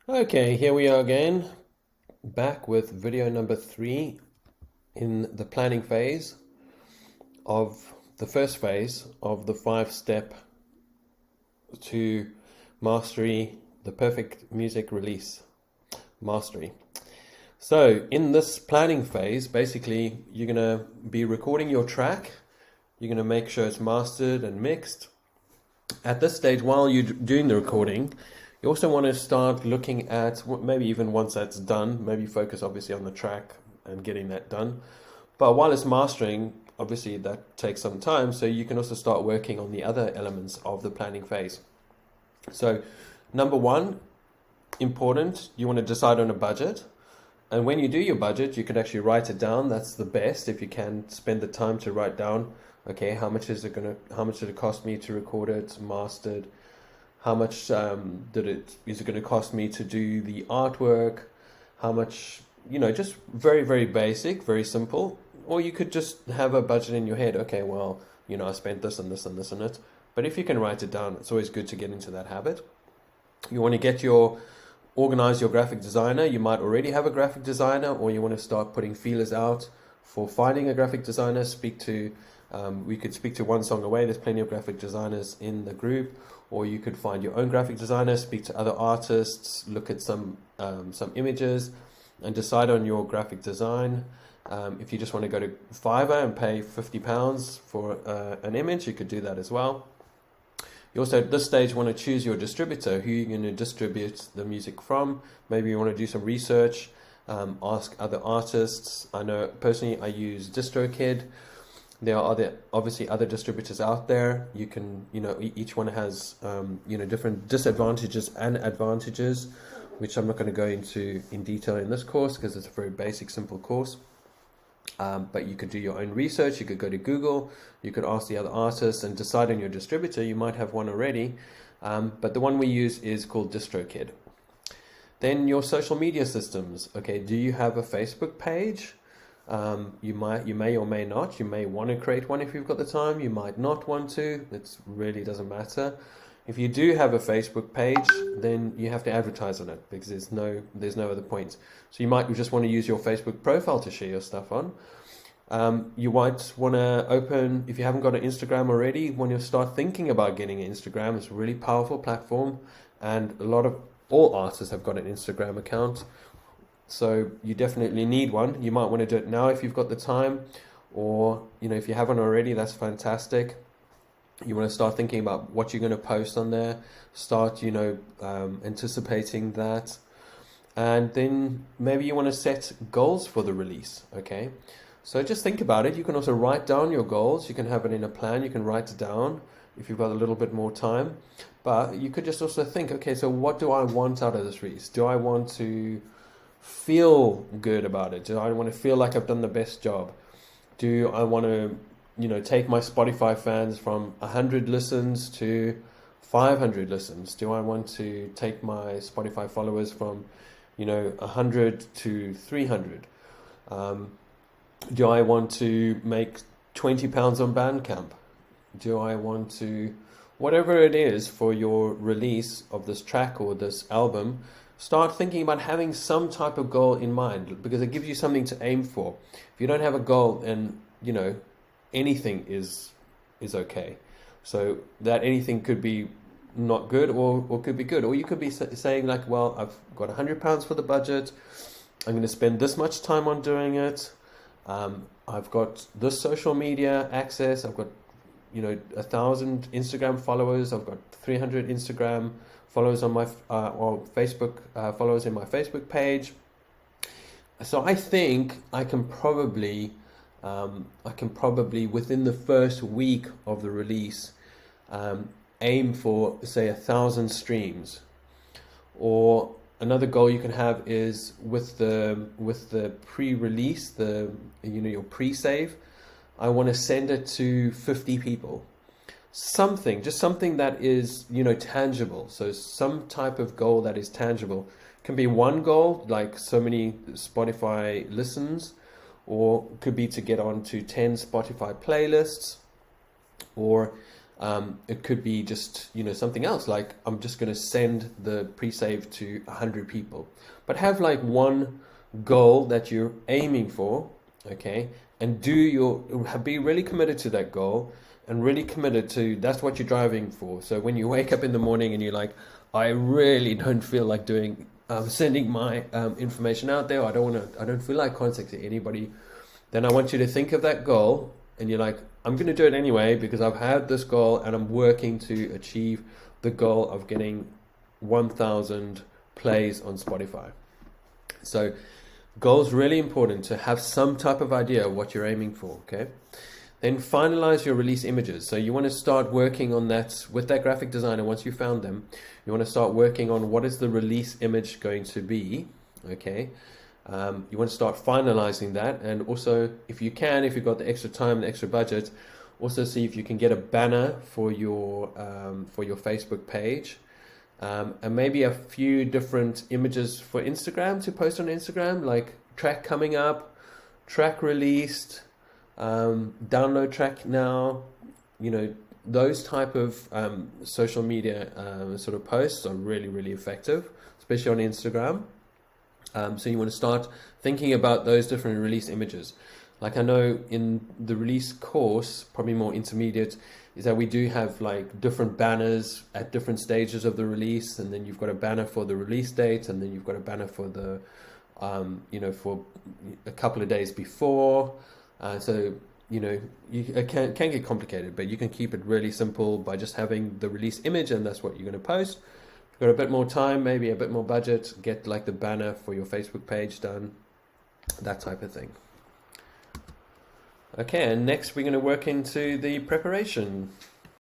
Okay, here we are again, back with video number 3 in the planning phase of the first phase of the 5-step to mastery, the perfect music release mastery. So, in this planning phase, basically, you're going to be recording your track, you're going to make sure it's mastered and mixed. At this stage, while you're doing the recording, you also want to start looking at, maybe even once that's done, maybe focus obviously on the track and getting that done. But while it's mastering, obviously that takes some time, so you can also start working on the other elements of the planning phase. So, number one, important, you want to decide on a budget. And when you do your budget, you can actually write it down. That's the best if you can spend the time to write down, okay, how much did it cost me to record it, mastered? How much is it going to cost me to do the artwork? How much, just very, very basic, very simple. Or you could just have a budget in your head. Okay, well, I spent this and this and this and it. But if you can write it down, it's always good to get into that habit. You want to organize your graphic designer. You might already have a graphic designer, or you want to start putting feelers out for finding a graphic designer. We could speak to One Song Away. There's plenty of graphic designers in the group, or you could find your own graphic designer, speak to other artists, look at some images, and decide on your graphic design. If you just want to go to Fiverr and pay £50 for an image, you could do that as well. You also at this stage want to choose your distributor, who you're going to distribute the music from. Maybe you want to do some research, ask other artists. I know personally I use DistroKid. There are obviously other distributors out there. You can, each one has, different disadvantages and advantages, which I'm not going to go into in detail in this course because it's a very basic, simple course. But you could do your own research. You could go to Google. You could ask the other artists and decide on your distributor. You might have one already, but the one we use is called DistroKid. Then your social media systems. Okay, do you have a Facebook page? You may or may not. You may want to create one if you've got the time. You might not want to. It really doesn't matter. If you do have a Facebook page, then you have to advertise on it because there's no other point. So you might just want to use your Facebook profile to share your stuff on. You might want to open, if you haven't got an Instagram already, when you start thinking about getting an Instagram, it's a really powerful platform, and all artists have got an Instagram account. So you definitely need one. You might want to do it now if you've got the time, or if you haven't already, that's fantastic. You want to start thinking about what you're going to post on there. Start, anticipating that, and then maybe you want to set goals for the release. Okay, so just think about it. You can also write down your goals. You can have it in a plan. You can write it down if you've got a little bit more time. But you could just also think, okay, so what do I want out of this release? Do I want to feel good about it? Do I want to feel like I've done the best job? Do I want to, take my Spotify fans from 100 listens to 500 listens? Do I want to take my Spotify followers from, 100 to 300? Do I want to make £20 on Bandcamp? Do I want to, whatever it is for your release of this track or this album, start thinking about having some type of goal in mind, because it gives you something to aim for. If you don't have a goal, then anything is okay. So that anything could be not good or could be good. Or you could be saying like, well, I've got £100 for the budget. I'm going to spend this much time on doing it. I've got this social media access. I've got 1,000 Instagram followers. I've got 300 Instagram followers on my or Facebook followers in my Facebook page. So I think I can probably within the first week of the release aim for, say, 1,000 streams. Or another goal you can have is with the pre-release, your pre-save, I want to send it to 50 people. Just something that is, tangible. So some type of goal that is tangible. Can be one goal, like so many Spotify listens, or could be to get onto 10 Spotify playlists, or It could be just, something else, like I'm just going to send the pre-save to 100 people. But have like one goal that you're aiming for, okay? And be really committed to that goal and really committed to, that's what you're driving for. So when you wake up in the morning and you're like, I really don't feel like sending my information out there. I don't feel like contacting anybody. Then I want you to think of that goal and you're like, I'm going to do it anyway because I've had this goal and I'm working to achieve the goal of getting 1,000 plays on Spotify. So goals really important to have some type of idea of what you're aiming for, okay? Then finalize your release images. So you want to start working on that with that graphic designer. Once you found them, you want to start working on what is the release image going to be, okay? You want to start finalizing that, and also if you've got the extra time, the extra budget, also see if you can get a banner for your Facebook page, and maybe a few different images for Instagram to post on Instagram, like track coming up, track released, download track now, those type of social media sort of posts are really, really effective, especially on Instagram. So you want to start thinking about those different release images. Like I know in the release course, probably more intermediate, is that we do have like different banners at different stages of the release, and then you've got a banner for the release date, and then you've got a banner for the, for a couple of days before. So it can get complicated, but you can keep it really simple by just having the release image, and that's what you're going to post. Got a bit more time, maybe a bit more budget, get like the banner for your Facebook page done, that type of thing. Okay, and next we're going to work into the preparation.